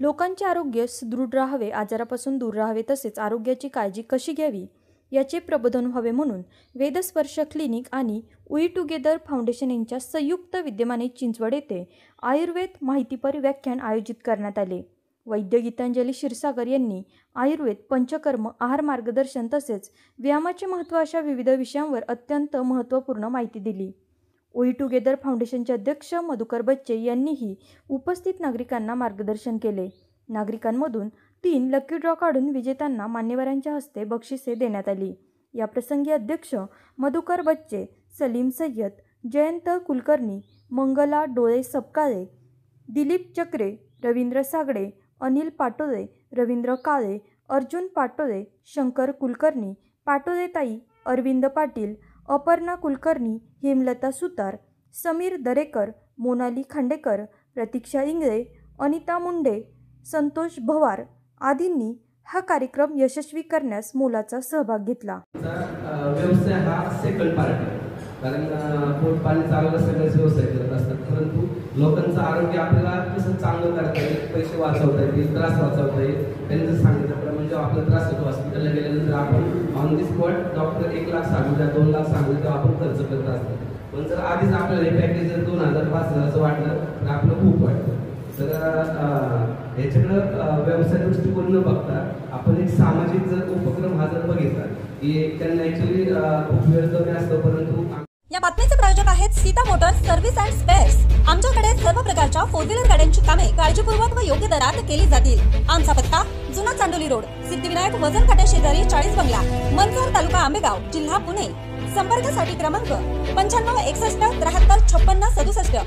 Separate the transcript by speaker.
Speaker 1: लोकांचे आरोग्य सुदृढ राहावे, आजारापासून दूर राहावे, तसेच आरोग्याची काळजी कशी घ्यावी याचे प्रबोधन व्हावे म्हणून वेदस्पर्श क्लिनिक आणि वी टुगेदर फाउंडेशन यांच्या संयुक्त विद्यमाने चिंचवड येथे आयुर्वेद माहितीपर व्याख्यान आयोजित करण्यात आले। वैद्य गीतांजली क्षीरसागर यांनी आयुर्वेद, पंचकर्म, आहार मार्गदर्शन तसेच व्यायामाचे महत्त्व अशा विविध विषयांवर अत्यंत महत्त्वपूर्ण माहिती दिली। वी टुगेदर फाउंडेशनचे अध्यक्ष मधुकर बच्चे यांनीही उपस्थित नागरिकांना मार्गदर्शन केले। नागरिकांमधून 3 लकी ड्रॉ काढून विजेत्यांना मान्यवरांच्या हस्ते बक्षिसे देण्यात आली। या प्रसंगी अध्यक्ष मधुकर बच्चे, सलीम सय्यद, जयंत कुलकर्णी, मंगला डोळे सपकाळे, दिलीप चक्रे, रवींद्र सागडे, अनिल पाटोळे, रवींद्र काळे, अर्जुन पाटोळे, शंकर कुलकर्णी, पाटोळेताई, अरविंद पाटील, अपर्णा कुलकर्णी, हेमलता सुतार, समीर दरेकर, मोनाली खांडेकर, प्रतीक्षा इंगळे, अनिता मुंडे, संतोष भवार आदींनी हा कार्यक्रम यशस्वी करण्यास मोलाचा सहभाग घेतला।
Speaker 2: व्यवसाय हा सेकंड पार्ट आहे, कारण पोट पाणी चालवलं सगळेच व्यवसाय करत असतात, परंतु लोकांचं आरोग्य आपल्याला कसं चांगलं करता येईल, पैसे वाचवता येतील, त्रास वाचवता येईल। त्यांनी जर सांगितल्याप्रमाणे जेव्हा आपला त्रास होतो हॉस्पिटलला गेल्यानंतर आपण on the spot doctor 1 lakh सांगू द्या, 2 लाख सांगू तेव्हा आपण खर्च करत असतो। पण जर आधीच आपल्याला हे पॅकेज जर 2000-5000 वाटलं तर आपलं खूप वाटतं। तर याच्याकडं व्यवसाय दृष्टिकोन न बघता आपण एक सामाजिक जर उपक्रम हा जर बघितला की त्यांना ॲक्च्युली खूप वेळ कमी असतो, परंतु
Speaker 3: या बातमीचे प्रायोजक आहेत Sita Motors service and spares. आमच्याकडे सर्व प्रकारच्या 4 व्हीलर गाड्यांची कामे काळजीपूर्वक व योग्य दरात केली जातील। आमचा पत्ता जुना चांदोली रोड, सिद्धिविनायक वजन काट्या शेजारी 40 बंगला, मनसर, तालुका आंबेगाव, जिल्हा पुणे। संपर्कासाठी क्रमांक 95 61 73 56 67।